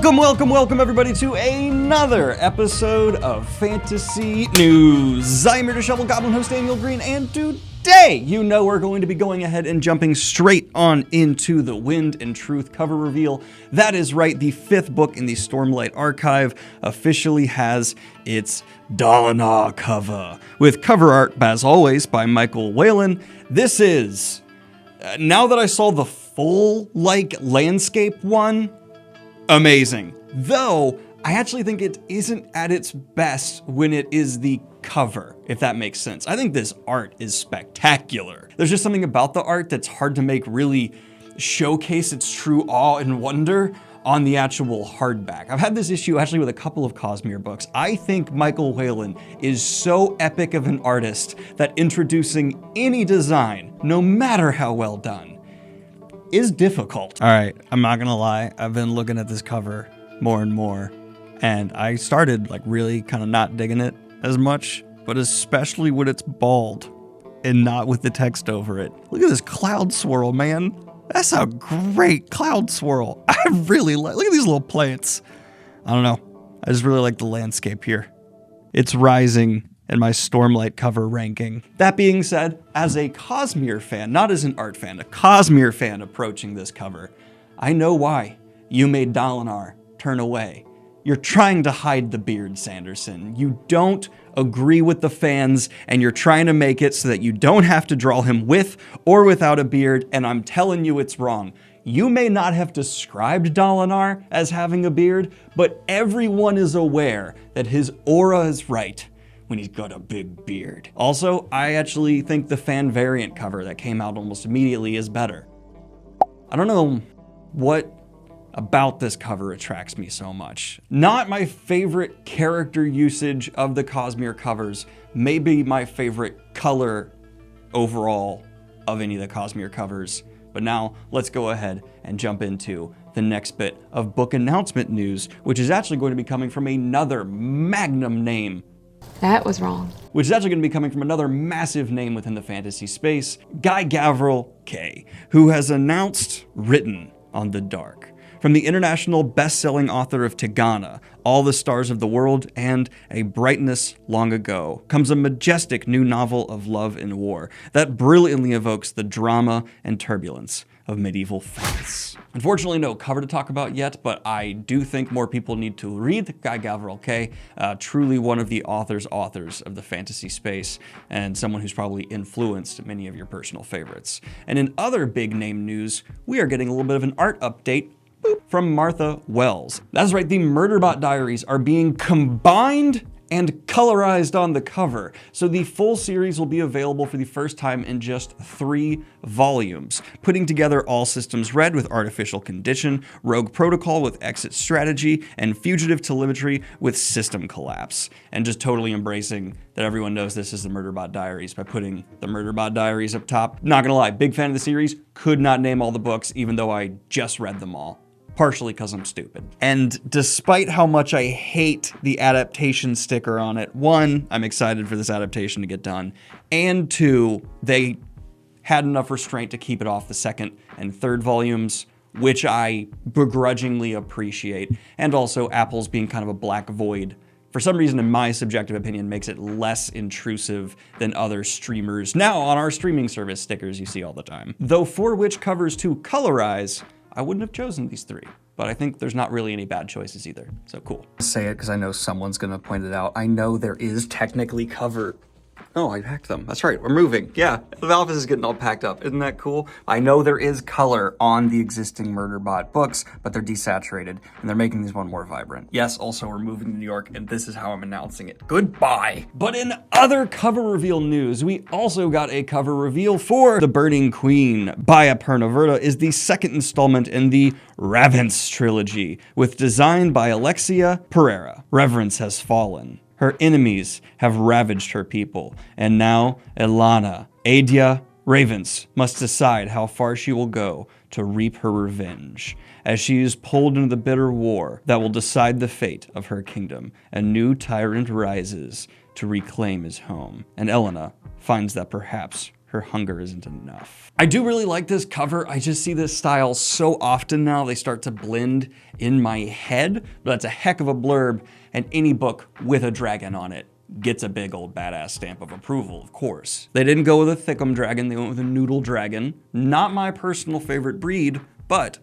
Welcome everybody to another episode of Fantasy News. I'm your disheveled goblin host Daniel Green, and today, you know, we're going to be going ahead and jumping straight on into the Wind and Truth cover reveal. That is right, the 5th book in the Stormlight Archive officially has its Dalinar cover, with cover art, as always, by Michael Whalen. This is, now that I saw the full, landscape one, amazing. Though, I actually think it isn't at its best when it is the cover, if that makes sense. I think this art is spectacular. There's just something about the art that's hard to make really showcase its true awe and wonder on the actual hardback. I've had this issue actually with a couple of COSMERE books. I think Michael Whalen is so epic of an artist that introducing any design, no matter how well done, is difficult. All right, I'm not gonna lie. I've been looking at this cover more and more, and I started really kind of not digging it as much, but especially when it's bald and not with the text over it. Look at this cloud swirl, man. That's a great cloud swirl. I really like, look at these little plants. I don't know. I just really like the landscape here. It's rising in my Stormlight cover ranking. That being said, as a COSMERE fan, not as an art fan, a COSMERE fan approaching this cover, I know why you made Dalinar turn away. You're trying to hide the beard, Sanderson. You don't agree with the fans, and you're trying to make it so that you don't have to draw him with or without a beard, and I'm telling you it's wrong. You may not have described Dalinar as having a beard, but everyone is aware that his aura is right when he's got a big beard. Also, I actually think the fan variant cover that came out almost immediately is better. I don't know what about this cover attracts me so much. Not my favorite character usage of the COSMERE covers, maybe my favorite color overall of any of the COSMERE covers. But now let's go ahead and jump into the next bit of book announcement news, which is actually going to be coming from another magnum name. That was wrong. Which is actually going to be coming from another massive name within the fantasy space, Gavril Kay, who has announced Written on the Dark. From the international best-selling author of Tigana, All the Stars of the World, and A Brightness Long Ago, comes a majestic new novel of love and war that brilliantly evokes the drama and turbulence of medieval France. Unfortunately, no cover to talk about yet, but I do think more people need to read Gavril Kay, truly one of the authors of the fantasy space, and someone who's probably influenced many of your personal favorites. And in other big name news, we are getting a little bit of an art update from Martha Wells. That's right, the Murderbot Diaries are being combined and colorized on the cover. So the full series will be available for the first time in just 3 volumes, putting together All Systems Red with Artificial Condition, Rogue Protocol with Exit Strategy, and Fugitive Telemetry with System Collapse. And just totally embracing that everyone knows this is the Murderbot Diaries by putting the Murderbot Diaries up top. Not gonna lie, big fan of the series, could not name all the books even though I just read them all. Partially because I'm stupid. And despite how much I hate the adaptation sticker on it, 1, I'm excited for this adaptation to get done, and 2, they had enough restraint to keep it off the 2nd and 3rd volumes, which I begrudgingly appreciate. And also Apple's being kind of a black void, for some reason, in my subjective opinion, makes it less intrusive than other streamers now on our streaming service stickers you see all the time. Though for which covers to colorize, I wouldn't have chosen these 3, but I think there's not really any bad choices either, so cool. Say it because I know someone's gonna point it out. I know there is technically cover. Oh, I packed them. That's right, we're moving. Yeah, the office is getting all packed up. Isn't that cool? I know there is color on the existing Murderbot books, but they're desaturated, and they're making these one more vibrant. Yes, also we're moving to New York, and this is how I'm announcing it. Goodbye. But in other cover reveal news, we also got a cover reveal for The Burning Queen by Aparna Verta is the 2nd installment in the Ravence trilogy, with design by Alexia Pereira. Reverence has fallen. Her enemies have ravaged her people, and now Ilana, Adia, Ravence must decide how far she will go to reap her revenge. As she is pulled into the bitter war that will decide the fate of her kingdom, a new tyrant rises to reclaim his home, and Elena finds that perhaps her hunger isn't enough. I do really like this cover. I just see this style so often now. They start to blend in my head, but that's a heck of a blurb, and any book with a dragon on it gets a big old badass stamp of approval, of course. They didn't go with a thickum dragon, they went with a noodle dragon. Not my personal favorite breed, but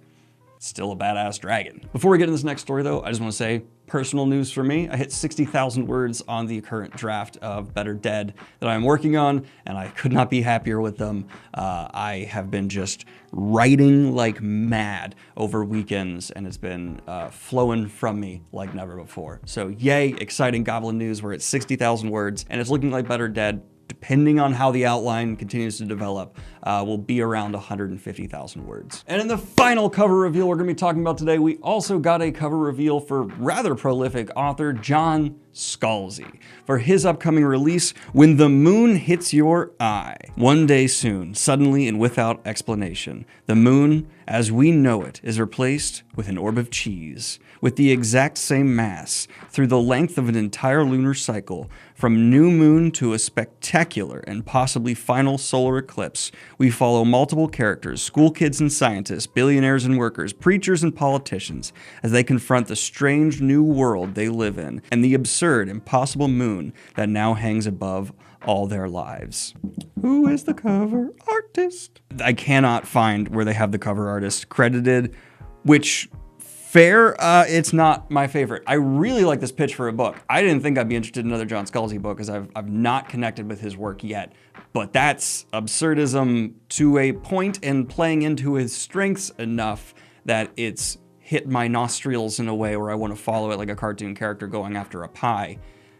still a badass dragon. Before we get into this next story though, I just want to say, personal news for me, I hit 60,000 words on the current draft of Better Dead that I'm working on, and I could not be happier with them. I have been just writing like mad over weekends, and it's been flowing from me like never before. So yay, exciting goblin news. We're at 60,000 words, and it's looking like Better Dead, depending on how the outline continues to develop, will be around 150,000 words. And in the final cover reveal we're gonna be talking about today, we also got a cover reveal for rather prolific author John Scalzi for his upcoming release, When the Moon Hits Your Eye. One day soon, suddenly and without explanation, the moon, as we know it, is replaced with an orb of cheese, with the exact same mass, through the length of an entire lunar cycle. From new moon to a spectacular and possibly final solar eclipse, we follow multiple characters, school kids and scientists, billionaires and workers, preachers and politicians, as they confront the strange new world they live in, and the absurd, impossible moon that now hangs above all their lives. Who is the cover artist? I cannot find where they have the cover artist credited, which, fair, it's not my favorite. I really like this pitch for a book. I didn't think I'd be interested in another John Scalzi book, because I've not connected with his work yet, but that's absurdism to a point and playing into his strengths enough that it's hit my nostrils in a way where I want to follow it like a cartoon character going after a pie.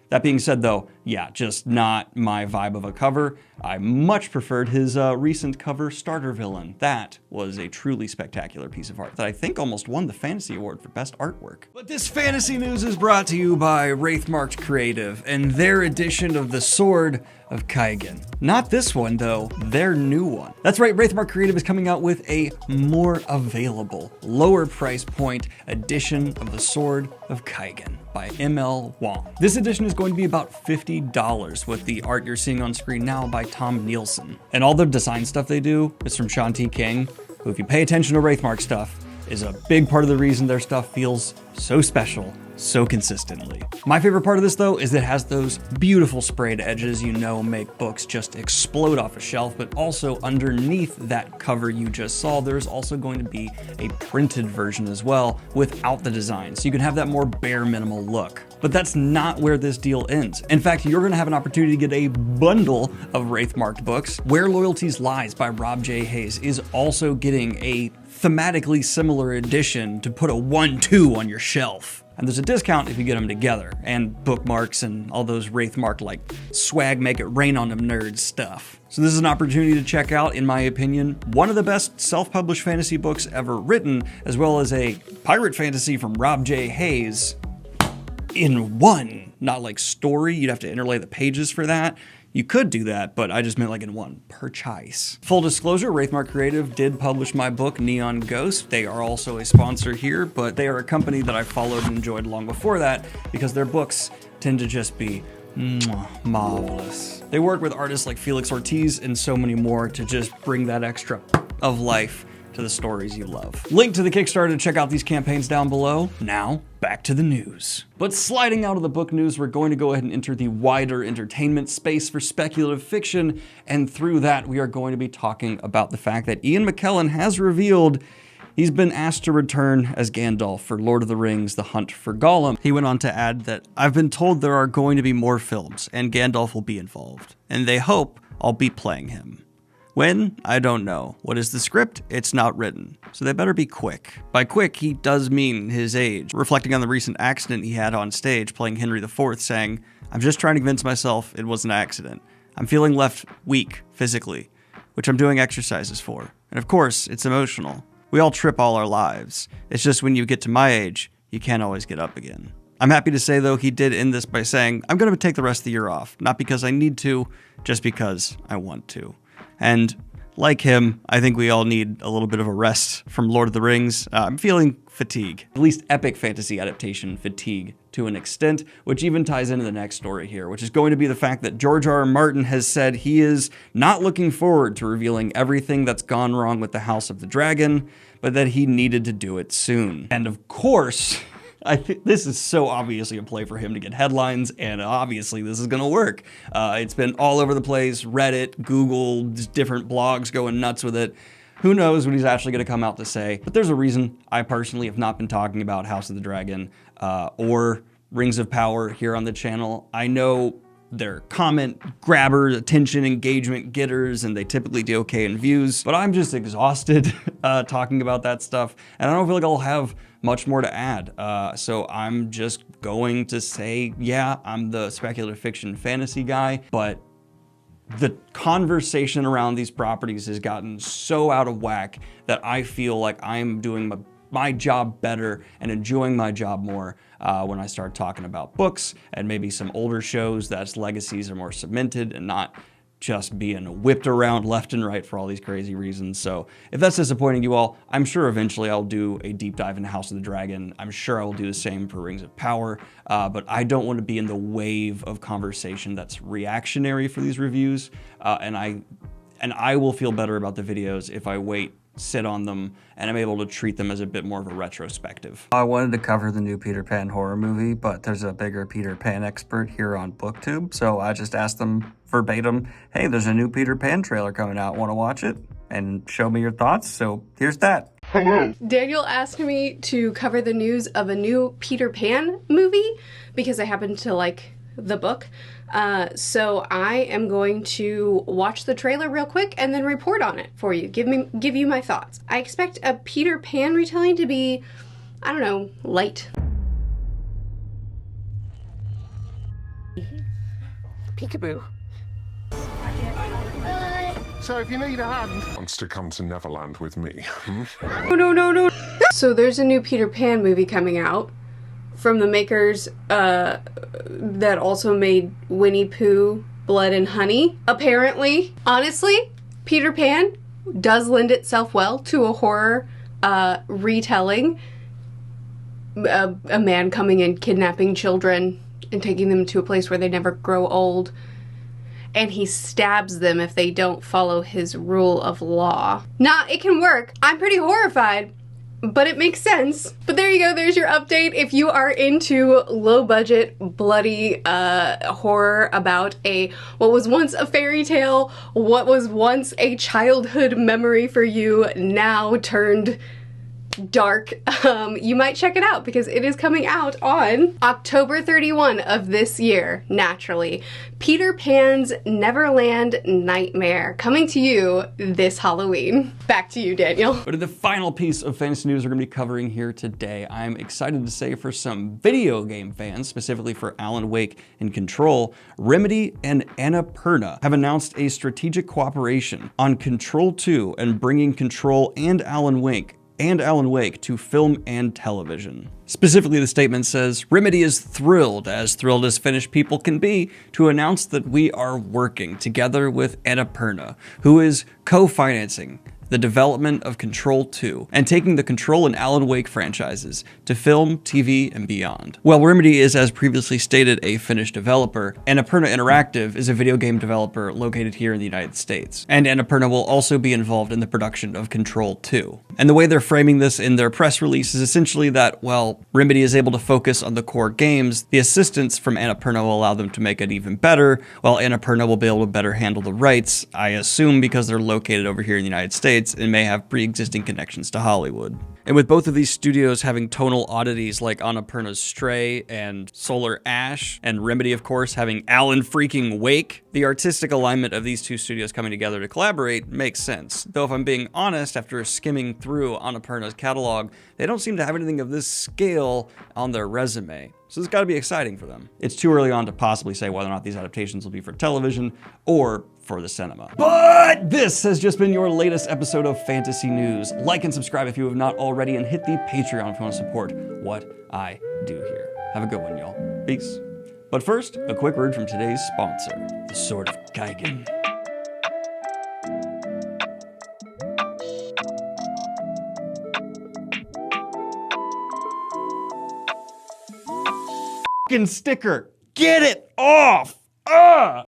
That being said though, yeah, just not my vibe of a cover. I much preferred his recent cover, Starter Villain. That was a truly spectacular piece of art that I think almost won the Fantasy Award for Best Artwork. But this fantasy news is brought to you by Wraithmarked Creative and their edition of The Sword of Kaigen. Not this one though, their new one. That's right, Wraithmarked Creative is coming out with a more available, lower price point edition of The Sword of Kaigen by ML Wong. This edition is going to be about $50 with the art you're seeing on screen now by Tom Nielsen. And all the design stuff they do is from Sean T. King, who, if you pay attention to Wraithmark stuff, is a big part of the reason their stuff feels so special so consistently. My favorite part of this though is that it has those beautiful sprayed edges you know make books just explode off a shelf, but also underneath that cover you just saw, there's also going to be a printed version as well without the design, so you can have that more bare minimal look. But that's not where this deal ends. In fact, you're gonna have an opportunity to get a bundle of Wraithmarked books. Where Loyalties Lies by Rob J. Hayes is also getting a thematically similar edition to put a 1-2 on your shelf. And there's a discount if you get them together, and bookmarks and all those Wraithmarked like swag make it rain on them nerds stuff. So this is an opportunity to check out, in my opinion, one of the best self-published fantasy books ever written, as well as a pirate fantasy from Rob J. Hayes in one. Not like story, you'd have to interlay the pages for that. You could do that, but I just meant like in one, per choice. Full disclosure, Wraithmark Creative did publish my book, Neon Ghost. They are also a sponsor here, but they are a company that I followed and enjoyed long before that because their books tend to just be marvelous. They work with artists like Felix Ortiz and so many more to just bring that extra of life to the stories you love. Link to the Kickstarter to check out these campaigns down below. Now, back to the news. But sliding out of the book news, we're going to go ahead and enter the wider entertainment space for speculative fiction, and through that, we are going to be talking about the fact that Ian McKellen has revealed he's been asked to return as Gandalf for Lord of the Rings: The Hunt for Gollum. He went on to add that, "I've been told there are going to be more films, and Gandalf will be involved, and they hope I'll be playing him. When? I don't know. What is the script? It's not written. So they better be quick." By quick, he does mean his age, reflecting on the recent accident he had on stage playing Henry IV, saying, "I'm just trying to convince myself it was an accident. I'm feeling left weak physically, which I'm doing exercises for. And of course, it's emotional. We all trip all our lives. It's just when you get to my age, you can't always get up again." I'm happy to say, though, he did end this by saying, "I'm going to take the rest of the year off, not because I need to, just because I want to." And like him, I think we all need a little bit of a rest from Lord of the Rings. I'm feeling fatigue. At least epic fantasy adaptation fatigue to an extent, which even ties into the next story here, which is going to be the fact that George R. R. Martin has said he is not looking forward to revealing everything that's gone wrong with the House of the Dragon, but that he needed to do it soon. And of course, I think this is so obviously a play for him to get headlines, and obviously this is gonna work. It's been all over the place, Reddit, Google, different blogs going nuts with it. Who knows what he's actually gonna come out to say, but there's a reason I personally have not been talking about House of the Dragon or Rings of Power here on the channel. I know they're comment grabbers, attention engagement getters, and they typically do okay in views, but I'm just exhausted talking about that stuff, and I don't feel like I'll have much more to add. So I'm just going to say, yeah, I'm the speculative fiction fantasy guy, but the conversation around these properties has gotten so out of whack that I feel like I'm doing my job better and enjoying my job more when I start talking about books and maybe some older shows that's legacies are more cemented and not just being whipped around left and right for all these crazy reasons. So if that's disappointing you all, I'm sure eventually I'll do a deep dive into House of the Dragon. I'm sure I will do the same for Rings of Power, but I don't want to be in the wave of conversation that's reactionary for these reviews, and I will feel better about the videos if I wait, sit on them, and I'm able to treat them as a bit more of a retrospective. I wanted to cover the new Peter Pan horror movie, but there's a bigger Peter Pan expert here on BookTube, so I just asked them verbatim, hey, there's a new Peter Pan trailer coming out, want to watch it? And show me your thoughts, so here's that. Hello. Daniel asked me to cover the news of a new Peter Pan movie because I happen to like the book. So I am going to watch the trailer real quick and then report on it for you. Give you my thoughts. I expect a Peter Pan retelling to be, I don't know, light. Peekaboo. So if you need a hand, wants to come to Neverland with me. No. So there's a new Peter Pan movie coming out from the makers that also made Winnie Pooh, Blood and Honey. Apparently, honestly, Peter Pan does lend itself well to a horror retelling. A man coming and kidnapping children and taking them to a place where they never grow old. And he stabs them if they don't follow his rule of law. Nah, it can work. I'm pretty horrified, but it makes sense. But there you go, there's your update. If you are into low budget, bloody horror about what was once a fairy tale, what was once a childhood memory for you, now turned dark, you might check it out because it is coming out on October 31 of this year, naturally. Peter Pan's Neverland Nightmare, coming to you this Halloween. Back to you, Daniel. But in the final piece of fantasy news we're going to be covering here today, I'm excited to say for some video game fans, specifically for Alan Wake and Control, Remedy and Annapurna have announced a strategic cooperation on Control 2 and bringing Control and Alan Wake to film and television. Specifically, the statement says, Remedy is thrilled as finished people can be, to announce that we are working together with Annapurna, who is co-financing the development of Control 2, and taking the Control and Alan Wake franchises to film, TV, and beyond. While Remedy is, as previously stated, a Finnish developer, Annapurna Interactive is a video game developer located here in the United States. And Annapurna will also be involved in the production of Control 2. And the way they're framing this in their press release is essentially that, while Remedy is able to focus on the core games, the assistance from Annapurna will allow them to make it even better, while Annapurna will be able to better handle the rights, I assume because they're located over here in the United States, and may have pre-existing connections to Hollywood. And with both of these studios having tonal oddities like Annapurna's Stray and Solar Ash, and Remedy, of course, having Alan freaking Wake, the artistic alignment of these two studios coming together to collaborate makes sense. Though if I'm being honest, after skimming through Annapurna's catalog, they don't seem to have anything of this scale on their resume. So it's got to be exciting for them. It's too early on to possibly say whether or not these adaptations will be for television or for the cinema. But this has just been your latest episode of Fantasy News. Like and subscribe if you have not already, and hit the Patreon if you want to support what I do here. Have a good one, y'all. Peace. But first, a quick word from today's sponsor, the Sword of Kaigen. sticker. Get it off. Ugh.